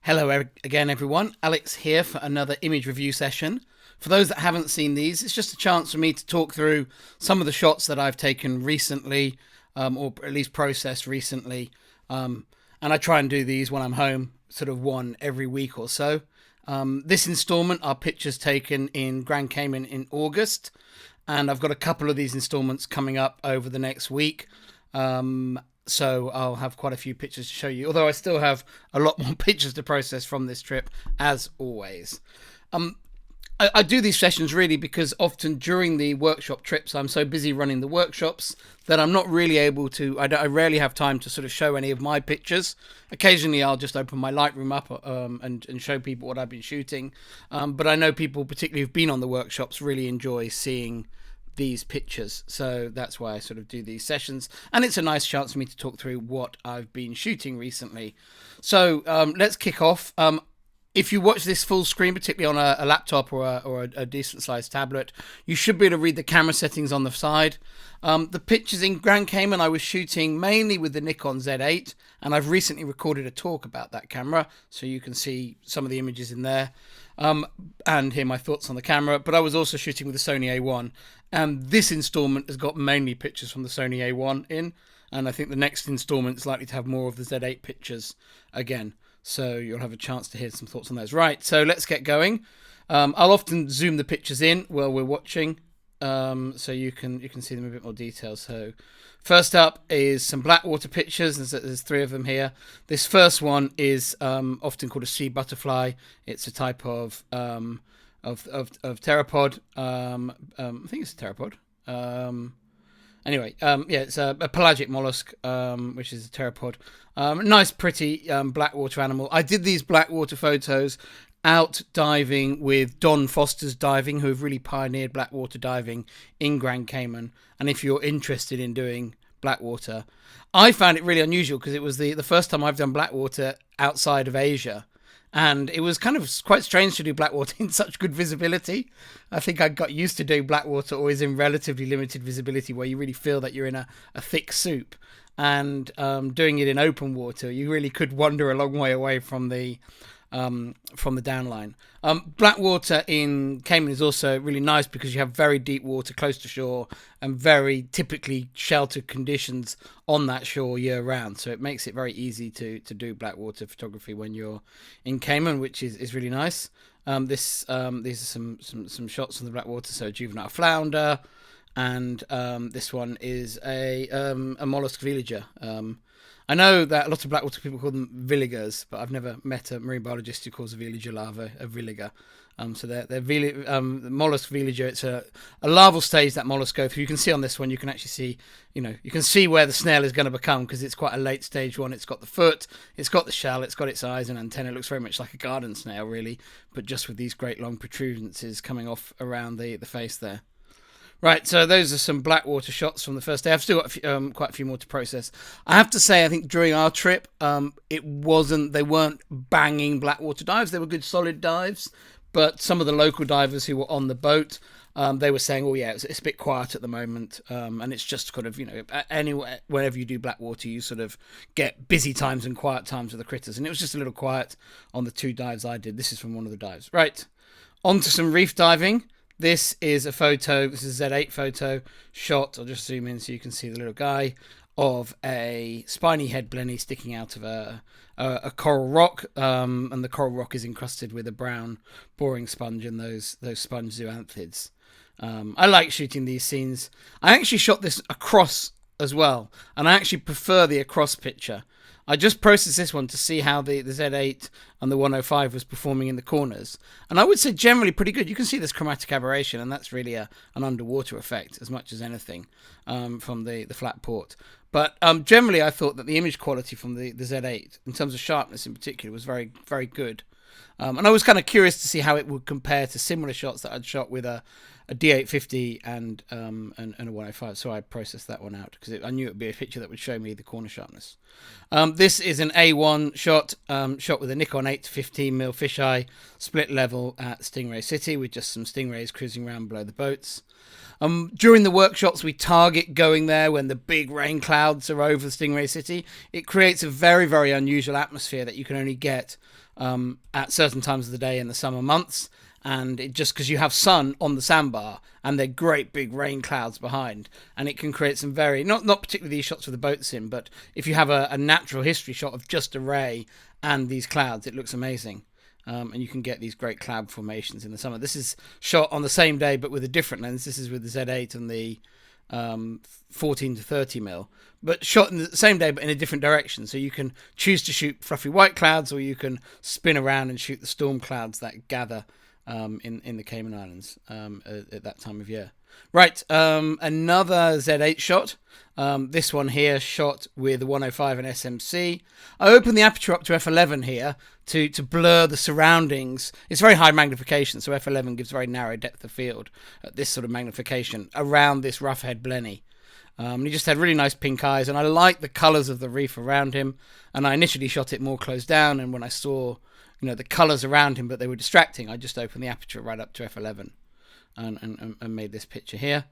Hello again, everyone. Alex here for another image review session. For those that haven't seen these, it's just a chance for me to talk through some of the shots that I've taken recently, or at least processed recently. And I try and do these when I'm home, sort of one every week or so. This installment are pictures taken in Grand Cayman in August, and I've got a couple of these installments coming up over the next week. So I'll have quite a few pictures to show you, although I still have a lot more pictures to process from this trip, as always. I do these sessions really because often during the workshop trips, I'm so busy running the workshops that I'm not really able to, I rarely have time to sort of show any of my pictures. Occasionally I'll just open my Lightroom up and show people what I've been shooting. But I know people, particularly who've been on the workshops, really enjoy seeing these pictures, so that's why I sort of do these sessions, and it's a nice chance for me to talk through what I've been shooting recently. So let's kick off. If you watch this full screen, particularly on a laptop or a decent sized tablet, you should be able to read the camera settings on the side. The pictures in Grand Cayman I was shooting mainly with the Nikon Z8, and I've recently recorded a talk about that camera, so you can see some of the images in there and hear my thoughts on the camera. But I was also shooting with the Sony A1, and this installment has got mainly pictures from the Sony A1 in, and I think the next installment is likely to have more of the Z8 pictures again. So you'll have a chance to hear some thoughts on those. Right, so let's get going. I'll often zoom the pictures in while we're watching, so you can see them in a bit more detail. So first up is some Blackwater pictures. There's three of them here. This first one is often called a sea butterfly. It's a type of pteropod. I think it's a pteropod. Anyway, yeah, it's a pelagic mollusk, which is a pteropod. Nice, pretty Blackwater animal. I did these Blackwater photos out diving with Don Foster's Diving, who have really pioneered Blackwater diving in Grand Cayman. And if you're interested in doing Blackwater, I found it really unusual because it was the first time I've done Blackwater outside of Asia. And it was kind of quite strange to do Blackwater in such good visibility. I think I got used to doing Blackwater always in relatively limited visibility, where you really feel that you're in a thick soup. And doing it in open water, you really could wander a long way away from the downline. Blackwater in Cayman is also really nice because you have very deep water close to shore and very typically sheltered conditions on that shore year round. So it makes it very easy to do Blackwater photography when you're in Cayman, which is really nice. These are some shots from the Blackwater. So juvenile flounder, and this one is a mollusk villager. I know that a lot of Blackwater people call them villigers, but I've never met a marine biologist who calls a villager larva a villiger. So the mollusk villager, it's a larval stage that mollusks go through. You can see on this one, you can actually see, you can see where the snail is going to become because it's quite a late stage one. It's got the foot, it's got the shell, it's got its eyes and antenna. It looks very much like a garden snail, really, but just with these great long protrudences coming off around the face there. Right, so those are some Blackwater shots from the first day. I've still got quite a few more to process. I have to say, I think during our trip, they weren't banging Blackwater dives. They were good, solid dives. But some of the local divers who were on the boat, they were saying, "Oh yeah, it's a bit quiet at the moment," and it's just kind of anywhere whenever you do Blackwater, you sort of get busy times and quiet times with the critters, and it was just a little quiet on the two dives I did. This is from one of the dives. Right, on to some reef diving. This is a photo, this is a Z8 photo shot, I'll just zoom in so you can see the little guy, of a spiny head blenny sticking out of a coral rock, and the coral rock is encrusted with a brown boring sponge and those sponge zoanthids. I like shooting these scenes. I actually shot this across as well, and I actually prefer the across picture. I just processed this one to see how the Z8 and the 105 was performing in the corners. And I would say generally pretty good. You can see this chromatic aberration, and that's really an underwater effect as much as anything from the flat port. But generally I thought that the image quality from the Z8, in terms of sharpness in particular, was very, very good. And I was kind of curious to see how it would compare to similar shots that I'd shot with a a D850 and a 105. So I processed that one out because I knew it would be a picture that would show me the corner sharpness. This is an A1 shot, shot with a Nikon 8-15mm fisheye, split level at Stingray City with just some stingrays cruising around below the boats. During the workshops, we target going there when the big rain clouds are over Stingray City. It creates a very, very unusual atmosphere that you can only get at certain times of the day in the summer months. And it just because you have sun on the sandbar and they're great big rain clouds behind, and it can create some very not particularly these shots with the boats in, but if you have a natural history shot of just a ray and these clouds, it looks amazing. And you can get these great cloud formations in the summer. This is shot on the same day but with a different lens. This is with the Z8 and the 14-30mm, but shot in the same day but in a different direction. So you can choose to shoot fluffy white clouds, or you can spin around and shoot the storm clouds that gather in the Cayman Islands at that time of year. Right, another Z8 shot. This one here shot with a 105 and SMC. I opened the aperture up to f11 here to blur the surroundings. It's very high magnification, so f11 gives very narrow depth of field at this sort of magnification around this rough-head blenny. He just had really nice pink eyes, and I like the colours of the reef around him. And I initially shot it more closed down, and when I saw the colours around him but they were distracting, I just opened the aperture right up to f11 and made this picture here.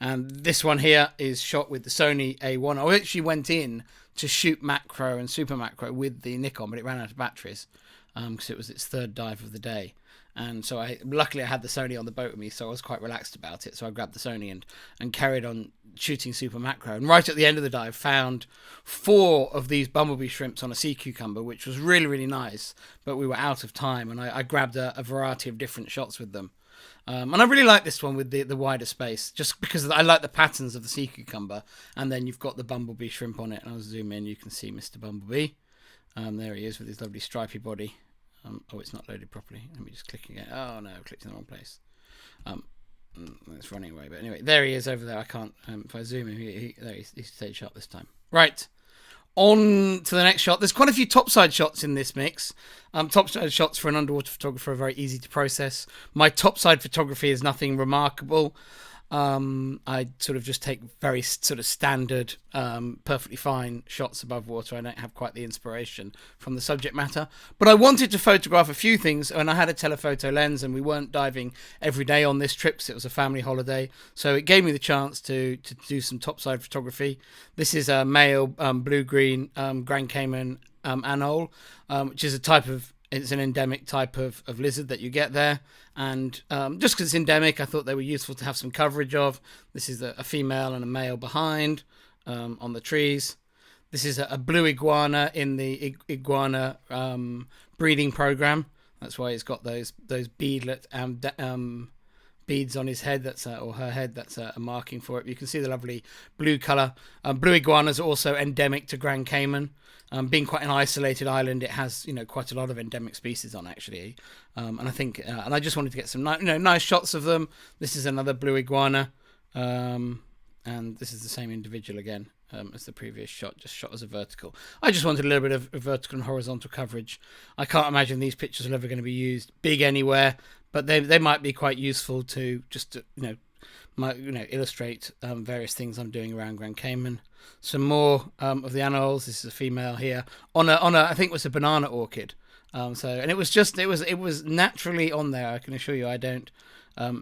And this one here is shot with the Sony A1. I actually went in to shoot macro and super macro with the Nikon, but it ran out of batteries because it was its third dive of the day. And so luckily I had the Sony on the boat with me, so I was quite relaxed about it. So I grabbed the Sony and carried on shooting super macro. And right at the end of the dive, found 4 of these bumblebee shrimps on a sea cucumber, which was really, really nice. But we were out of time, and I grabbed a variety of different shots with them. And I really like this one with the wider space, just because I like the patterns of the sea cucumber. And then you've got the bumblebee shrimp on it. And I'll zoom in, you can see Mr. Bumblebee. There he is with his lovely stripy body. Oh, it's not loaded properly. Let me just click again. Oh no, I clicked in the wrong place. It's running away. But anyway, there he is over there. I can't. If I zoom in, there he stayed sharp this time. Right. On to the next shot. There's quite a few topside shots in this mix. Topside shots for an underwater photographer are very easy to process. My topside photography is nothing remarkable. I sort of just take very sort of standard, perfectly fine shots above water. I don't have quite the inspiration from the subject matter, but I wanted to photograph a few things, and I had a telephoto lens, and we weren't diving every day on this trip because it was a family holiday, so it gave me the chance to do some topside photography. This is a male blue-green Grand Cayman anole, which is it's an endemic type of lizard that you get there. And just because it's endemic, I thought they were useful to have some coverage of. This is a female and a male behind on the trees. This is a blue iguana in the iguana breeding program. That's why he's got those beadlet beads on his head, or her head. That's a marking for it. You can see the lovely blue colour. Blue iguanas are also endemic to Grand Cayman. Being quite an isolated island, it has quite a lot of endemic species on actually, and I think and I just wanted to get some nice shots of them. This is another blue iguana, and this is the same individual again as the previous shot, just shot as a vertical. I just wanted a little bit of vertical and horizontal coverage. I can't imagine these pictures are ever going to be used big anywhere, but they might be quite useful to just illustrate various things I'm doing around Grand Cayman. Some more of the anoles. This is a female here on a I think it was a banana orchid. And it was naturally on there. I can assure you, I don't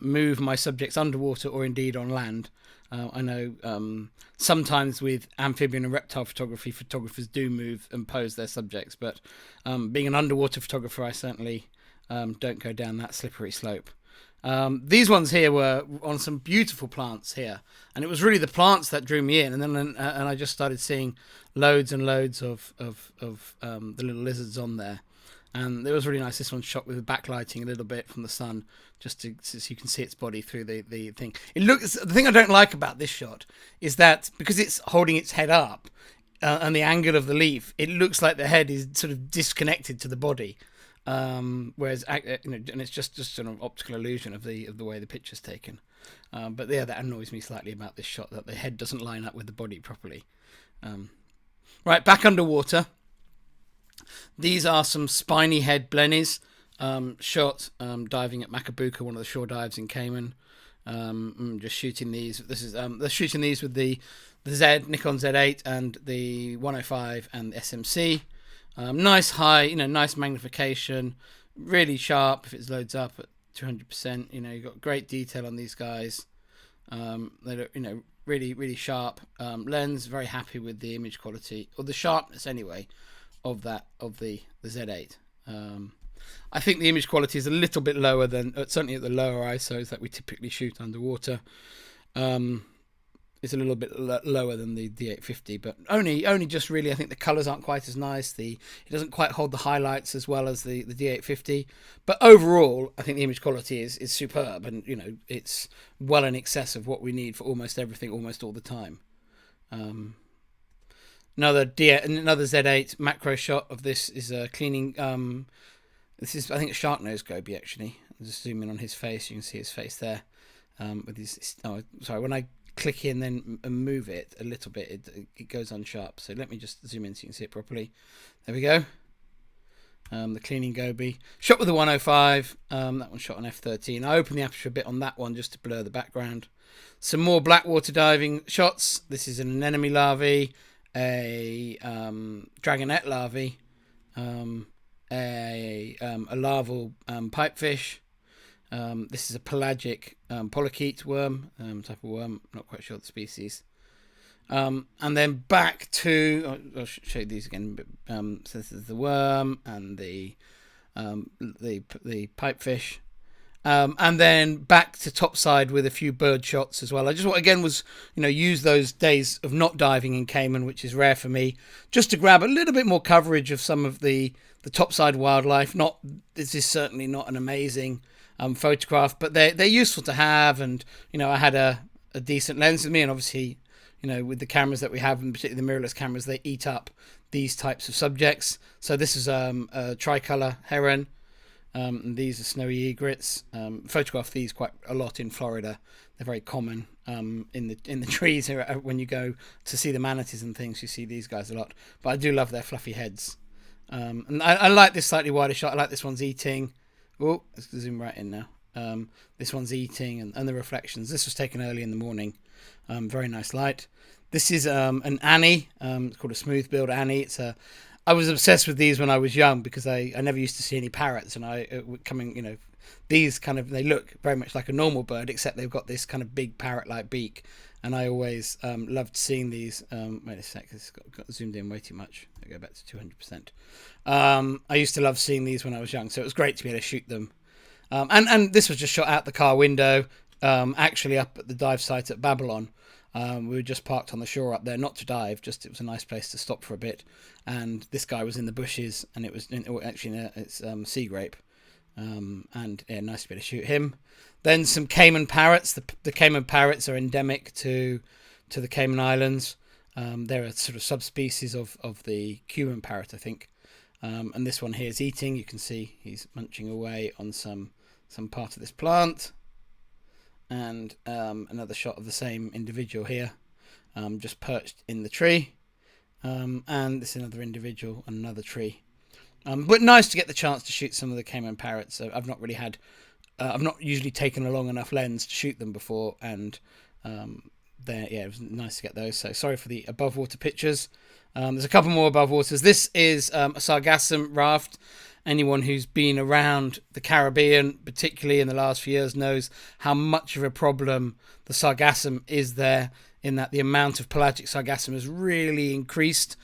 move my subjects underwater or indeed on land. I know sometimes with amphibian and reptile photography, photographers do move and pose their subjects, but being an underwater photographer, I certainly don't go down that slippery slope. These ones here were on some beautiful plants here, and it was really the plants that drew me in. And then I just started seeing loads and loads of the little lizards on there, and it was really nice. This one's shot with backlighting a little bit from the sun, so you can see its body through the thing. The thing I don't like about this shot is that because it's holding its head up and the angle of the leaf, it looks like the head is sort of disconnected to the body. Whereas and it's just an optical illusion of the way the picture's taken. But yeah, that annoys me slightly about this shot, that the head doesn't line up with the body properly. Right, back underwater. These are some spiny head blennies shot diving at Macabuca, one of the shore dives in Cayman. Just shooting these. This is they're shooting these with the Nikon Z8 and the 105 and the SMC. Nice high, nice magnification, really sharp if it loads up at 200%. You've got great detail on these guys. They look, really, really sharp. Lens, very happy with the image quality, or the sharpness anyway, of the Z8. I think the image quality is a little bit lower than, certainly at the lower ISOs that we typically shoot underwater. It's a little bit lower than the D850, but only just really. I think the colours aren't quite as nice. It doesn't quite hold the highlights as well as the D850. But overall, I think the image quality is superb, and it's well in excess of what we need for almost everything, almost all the time. Another Z8 macro shot of this is a cleaning. This is, I think, a shark nose goby actually. I'll just zoom in on his face. You can see his face there. With his when I click in then and move it a little bit, it goes unsharp. So let me just zoom in so you can see it properly. There we go. The cleaning goby shot with the 105. That one shot on f13. I opened the aperture a bit on that one just to blur the background. Some more Blackwater diving shots. This is an anemone larvae, a dragonet larvae, a larval pipefish. This is a pelagic polychaete worm, type of worm. Not quite sure the species. And then back to, I'll show you these again. So this is the worm and the pipefish. And then back to Topside with a few bird shots as well. I just use those days of not diving in Cayman, which is rare for me, just to grab a little bit more coverage of some of the Topside wildlife. This is certainly not an amazing photograph, but they're useful to have. And I had a decent lens with me, and obviously with the cameras that we have, and particularly the mirrorless cameras, they eat up these types of subjects. So this is a tricolour heron. And these are snowy egrets. Photograph these quite a lot in Florida. They're very common in the trees here. When you go to see the manatees and things, you see these guys a lot. But I do love their fluffy heads. And I like this slightly wider shot. I like this one's eating. Oh, let's zoom right in now. This one's eating, and the reflections. This was taken early in the morning. Very nice light. This is an Annie. It's called a smooth build Annie. I was obsessed with these when I was young because I never used to see any parrots, and these they look very much like a normal bird, except they've got this kind of big parrot-like beak, and I always loved seeing these. Wait a sec, it's got zoomed in way too much. I'll go back to 200%. I used to love seeing these when I was young, so it was great to be able to shoot them. And this was just shot out the car window, actually up at the dive site at Babylon. We were just parked on the shore up there, not to dive, just it was a nice place to stop for a bit. And this guy was in the bushes, and it's sea grape. And yeah, nice to be able to shoot him. Then some Cayman parrots. The Cayman parrots are endemic to the Cayman Islands. They're a sort of subspecies of the Cuban parrot, I think. And this one here is eating. You can see he's munching away on some part of this plant. And another shot of the same individual here, just perched in the tree. And this is another individual on another tree. But nice to get the chance to shoot some of the Cayman parrots. I've not really I've not usually taken a long enough lens to shoot them before, and it was nice to get those. So sorry for the above water pictures. There's a couple more above waters. This is a Sargassum raft. Anyone who's been around the Caribbean, particularly in the last few years, knows how much of a problem the Sargassum is there, in that the amount of pelagic Sargassum has really increased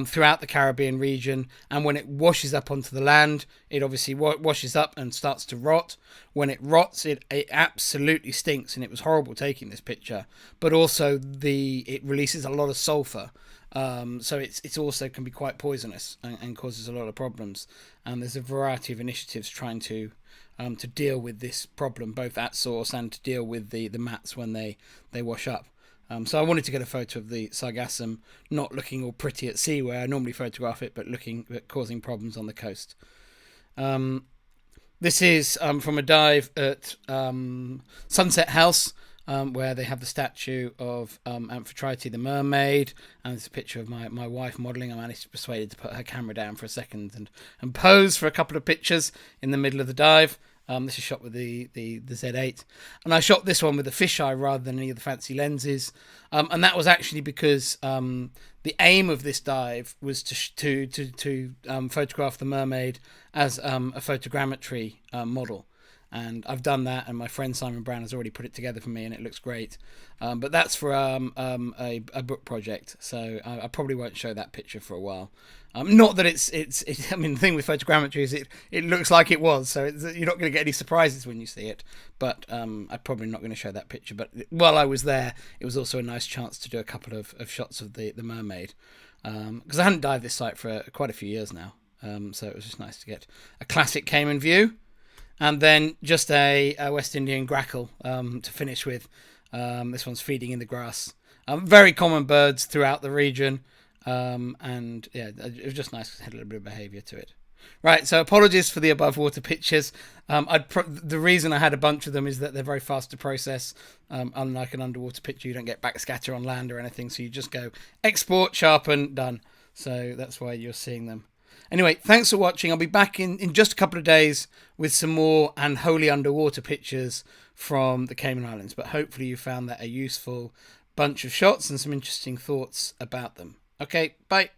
throughout the Caribbean region. And when it washes up onto the land, it obviously washes up and starts to rot. When it rots, it absolutely stinks, and it was horrible taking this picture. But also it releases a lot of sulfur. So it's also can be quite poisonous and causes a lot of problems. And there's a variety of initiatives trying to deal with this problem, both at source and to deal with the mats when they wash up. So I wanted to get a photo of the Sargassum not looking all pretty at sea where I normally photograph it, but causing problems on the coast. This is from a dive at Sunset House, where they have the statue of Amphitrite the mermaid, and it's a picture of my wife modelling. I managed to persuade her to put her camera down for a second and pose for a couple of pictures in the middle of the dive. This is shot with the Z8, and I shot this one with a fisheye rather than any of the fancy lenses, and that was actually because the aim of this dive was to photograph the mermaid as a photogrammetry model. And I've done that, and my friend Simon Brown has already put it together for me, and it looks great. But that's for a book project, so I probably won't show that picture for a while. Not that it's I mean, the thing with photogrammetry is it looks like it was, so you're not going to get any surprises when you see it. But I'm probably not going to show that picture. But while I was there, it was also a nice chance to do a couple of shots of the mermaid, because I hadn't dived this site for quite a few years now. So it was just nice to get a classic Cayman view. And then just a West Indian grackle to finish with. This one's feeding in the grass. Very common birds throughout the region. And yeah, it was just nice because it had a little bit of behaviour to it. Right, so apologies for the above water pictures. The reason I had a bunch of them is that they're very fast to process. Unlike an underwater picture, you don't get backscatter on land or anything. So you just go export, sharpen, done. So that's why you're seeing them. Anyway, thanks for watching. I'll be back in just a couple of days with some more and wholly underwater pictures from the Cayman Islands. But hopefully you found that a useful bunch of shots and some interesting thoughts about them. Okay, bye.